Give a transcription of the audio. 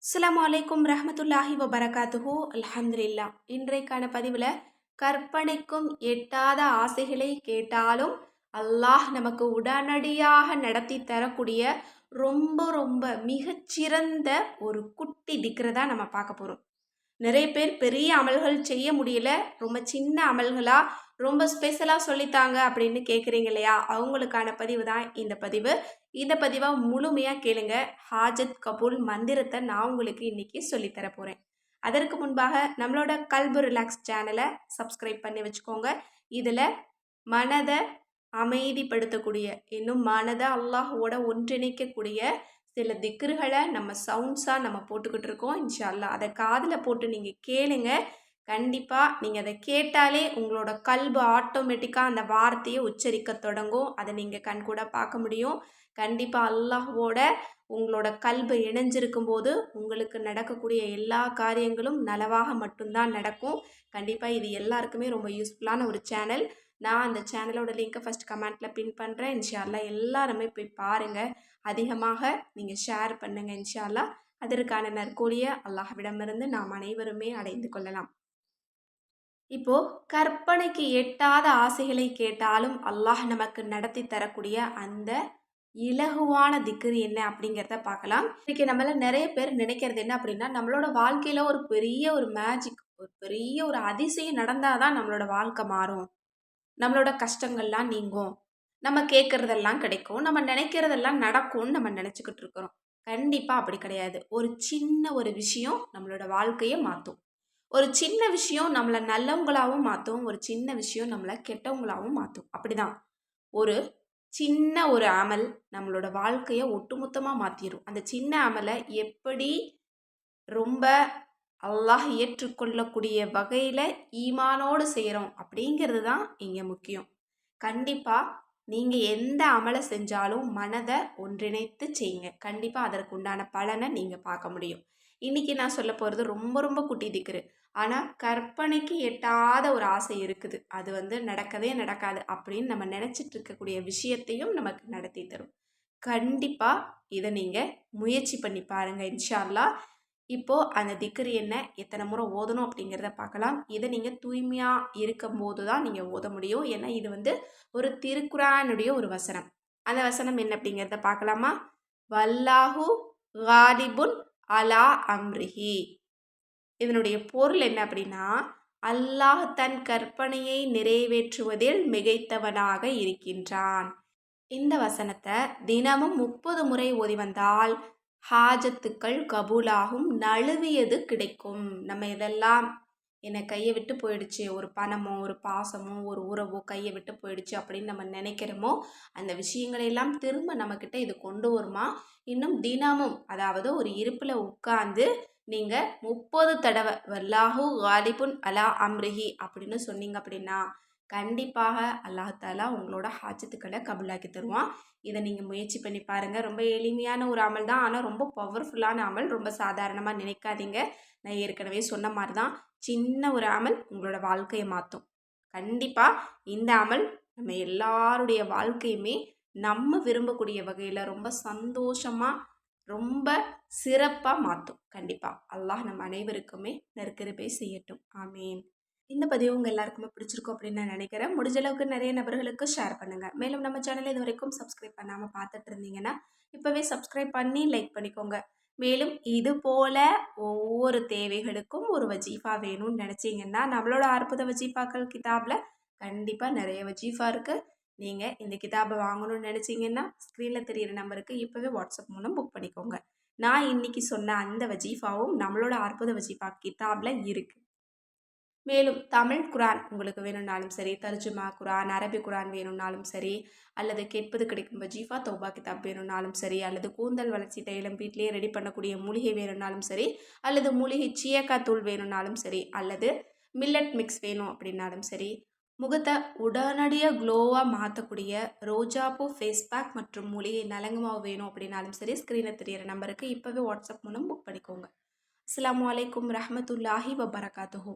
அஸ்ஸலாமு அலைக்கும் ரஹ்மத்துல்லாஹி வபரகாத்துஹு அல்ஹம்துலில்லா. இன்றைக்கான பதிவில் கற்பனைக்கும் எட்டாத ஆசைகளை கேட்டாலும் அல்லாஹ் நமக்கு உடனடியாக நடத்தி தரக்கூடிய ரொம்ப ரொம்ப மிகச்சிறந்த ஒரு குட்டி திக்ரை நம்ம பார்க்க போகிறோம். நிறைய பேர் பெரிய அமல்கள் செய்ய முடியல, ரொம்ப சின்ன அமல்களா ரொம்ப ஸ்பெஷலாக சொல்லித்தாங்க அப்படின்னு கேட்குறீங்க இல்லையா? அவங்களுக்கான பதிவு தான் இந்த பதிவு. இந்த பதிவை முழுமையாக கேளுங்க. ஹாஜத் கபூல் மந்திரத்தை நான் உங்களுக்கு இன்னைக்கு சொல்லித்தர போகிறேன். அதற்கு முன்பாக நம்மளோட கல்பு ரிலாக்ஸ் சேனலை சப்ஸ்கிரைப் பண்ணி வச்சுக்கோங்க. இதில் மனதை அமைதிப்படுத்தக்கூடிய, இன்னும் மனதை அல்லாஹோட ஒன்றிணைக்கக்கூடிய சில திக்ருகளை நம்ம சவுண்ட்ஸாக நம்ம போட்டுக்கிட்டு இருக்கோம். இன்ஷா அல்லாஹ் அதை காதில் போட்டு நீங்கள் கேளுங்க. கண்டிப்பாக நீங்கள் அதை கேட்டாலே உங்களோட கல்பு ஆட்டோமேட்டிக்காக அந்த வார்த்தையை உச்சரிக்க தொடங்கும். அதை நீங்கள் கண்கூட பார்க்க முடியும். கண்டிப்பாக அல்லாஹ்வோட உங்களோட கல்பு இணைஞ்சிருக்கும் போது உங்களுக்கு நடக்கக்கூடிய எல்லா காரியங்களும் நலவாக மட்டும்தான் நடக்கும். கண்டிப்பாக இது எல்லாருக்குமே ரொம்ப யூஸ்ஃபுல்லான ஒரு சேனல். நான் அந்த சேனலோட லிங்க்கை ஃபஸ்ட் கமெண்ட்டில் பின் பண்ணுறேன். இன்ஷா அல்லாஹ் எல்லாருமே போய் பாருங்கள். அதிகமாக நீங்கள் ஷேர் பண்ணுங்கள். இன்ஷா அல்லாஹ் அதற்கான நற்கூலியை அல்லாஹ்விடமிருந்து நாம் அனைவருமே அடைந்து கொள்ளலாம். இப்போ கற்பனைக்கு எட்டாத ஆசைகளை கேட்டாலும் அல்லாஹ் நமக்கு நடத்தி தரக்கூடிய அந்த இலகுவான திக்ரு என்ன அப்படிங்கிறத பார்க்கலாம். இன்னைக்கு நம்மள நிறைய பேர் நினைக்கிறது என்ன அப்படின்னா, நம்மளோட வாழ்க்கையில ஒரு பெரிய ஒரு மேஜிக், ஒரு பெரிய ஒரு அதிசயம் நடந்தாதான் நம்மளோட வாழ்க்கை மாறும், நம்மளோட கஷ்டங்கள்லாம் நீங்கும், நம்ம கேட்கறதெல்லாம் கிடைக்கும், நம்ம நினைக்கிறதெல்லாம் நடக்கும்னு நம்ம நினச்சிக்கிட்டு இருக்கிறோம். கண்டிப்பாக அப்படி கிடையாது. ஒரு சின்ன ஒரு விஷயம் நம்மளோட வாழ்க்கையை மாற்றும். ஒரு சின்ன விஷயம் நம்மளை நல்லவங்களாகவும் மாற்றும், ஒரு சின்ன விஷயம் நம்மளை கெட்டவங்களாகவும் மாற்றும். அப்படிதான் ஒரு சின்ன ஒரு அமல் நம்மளோட வாழ்க்கையை ஒட்டுமொத்தமாக மாற்றிடும். அந்த சின்ன அமலை எப்படி ரொம்ப அல்லாஹ் ஏற்றுக்கொள்ளக்கூடிய வகையில் ஈமானோடு செய்கிறோம் அப்படிங்கிறது தான் இங்கே முக்கியம். கண்டிப்பாக நீங்கள் எந்த அமலை செஞ்சாலும் மனதை ஒன்றிணைத்து செய்யுங்க. கண்டிப்பாக அதற்கு உண்டான பலனை நீங்கள் பார்க்க முடியும். இன்றைக்கி நான் சொல்ல போகிறது ரொம்ப ரொம்ப குட்டி திக்ரு. ஆனால் கற்பனைக்கு எட்டாத ஒரு ஆசை இருக்குது. அது நடக்கவே நடக்காது அப்படின்னு நம்ம நினச்சிட்டு இருக்கக்கூடிய விஷயத்தையும் நமக்கு நடத்தி தரும். கண்டிப்பாக இதை நீங்கள் முயற்சி பண்ணி பாருங்கள். இன்ஷா அல்லாஹ். இப்போது அந்த திக்ரு என்ன, எத்தனை முறை ஓதணும் அப்படிங்கிறத பார்க்கலாம். இதை நீங்கள் தூய்மையாக இருக்கும் போது தான் நீங்கள் ஓத முடியும். ஏன்னா இது ஒரு திருக்குரானுடைய ஒரு வசனம். அந்த வசனம் என்ன அப்படிங்கிறத பார்க்கலாமா? வல்லாஹு காலிபுன் அலா அம்ரிஹி. இதனுடைய பொருள் என்ன அப்படின்னா, அல்லாஹ் தன் கற்பனையை நிறைவேற்றுவதில் மிகைத்தவனாக இருக்கின்றான். இந்த வசனத்தை தினமும் 30 முறை ஓதி வந்தால் ஹாஜத்துக்கள் கபூலாகும், நழுவியது கிடைக்கும். நம்ம இதெல்லாம் என்னை கையை விட்டு போயிடுச்சு, ஒரு பணமோ ஒரு பாசமோ ஒரு உறவோ கையை விட்டு போயிடுச்சு அப்படின்னு நம்ம நினைக்கிறோமோ, அந்த விஷயங்களையெல்லாம் திரும்ப நம்மக்கிட்ட இது கொண்டு வருமா. இன்னும் தினமும், அதாவது ஒரு இருப்பில் உட்கார்ந்து நீங்கள் 30 தடவை வல்லாஹு காலிபுன் அலா அம்ரிஹி அப்படின்னு சொன்னீங்க அப்படின்னா கண்டிப்பாக அல்லாஹாலா உங்களோட ஹாஜத்துக்களை கபூலாக்கி தருவான். இதை நீங்கள் முயற்சி பண்ணி பாருங்கள். ரொம்ப எளிமையான ஒரு அமல் தான், ஆனால் ரொம்ப பவர்ஃபுல்லான அமல். ரொம்ப சாதாரணமாக நினைக்காதீங்க. நான் ஏற்கனவே சொன்ன மாதிரி தான், சின்ன ஒரு அமல் உங்களோட வாழ்க்கையை மாற்றும். கண்டிப்பாக இந்த அமல் நம்ம எல்லாருடைய வாழ்க்கையுமே நம்ம விரும்பக்கூடிய வகையில் ரொம்ப சந்தோஷமாக ரொம்ப சிறப்பாக மாற்றும். கண்டிப்பாக அல்லாஹ் நம்ம அனைவருக்குமே நற்கிருபை செய்யட்டும். ஆமீன். இந்த பதிவு உங்கள் எல்லாருக்குமே பிடிச்சிருக்கும் அப்படின்னு நான் நினைக்கிறேன். முடிஞ்ச அளவுக்கு நிறைய நபர்களுக்கு ஷேர் பண்ணுங்கள். மேலும் நம்ம சேனலை இது வரைக்கும் சப்ஸ்கிரைப் பண்ணாமல் பார்த்துட்டு இருந்தீங்கன்னா இப்போவே சப்ஸ்கிரைப் பண்ணி லைக் பண்ணிக்கோங்க. மேலும் இது போல் ஒவ்வொரு தேவைகளுக்கும் ஒரு வஜீஃபா வேணும்னு நினச்சிங்கன்னா நம்மளோட அற்புத வஜீஃபாக்கள் கிதாபில் கண்டிப்பாக நிறைய வஜீஃபா இருக்குது. நீங்கள் இந்த கிதாபை வாங்கணும்னு நினச்சிங்கன்னா ஸ்க்ரீனில் தெரிகிற நம்பருக்கு இப்போவே வாட்ஸ்அப் மூலம் புக் பண்ணிக்கோங்க. நான் இன்றைக்கி சொன்ன அந்த வஜீஃபாவும் நம்மளோட அற்புத வஜீஃபா கிதாபில் இருக்குது. மேலும் தமிழ் குரான் உங்களுக்கு வேணும்னாலும் சரி, தர்ஜுமா குரான், அரபி குரான் வேணும்னாலும் சரி, அல்லது கேட்பது கிடைக்கும் வஜீஃபா தௌபா கிதாப் வேணும்னாலும் சரி, அல்லது கூந்தல் வளர்ச்சி தைலம் வீட்டிலேயே ரெடி பண்ணக்கூடிய மூலிகை வேணும்னாலும் சரி, அல்லது மூலிகை சீயக்கா தூள் வேணும்னாலும் சரி, அல்லது மில்லட் மிக்ஸ் வேணும் அப்படின்னாலும் சரி, முகத்தை உடனடியாக க்ளோவாக மாற்றக்கூடிய ரோஜாப்பூ ஃபேஸ் பேக் மற்றும் மூலிகை நலங்கு மாவு வேணும் அப்படின்னாலும் சரி, ஸ்க்ரீனில் தெரியிற நம்பருக்கு இப்போவே வாட்ஸ்அப் மூலம் புக் பண்ணிக்கோங்க. அஸ்ஸலாமு அலைக்கும் ரஹ்மத்துல்லாஹி வபரகாத்துஹு.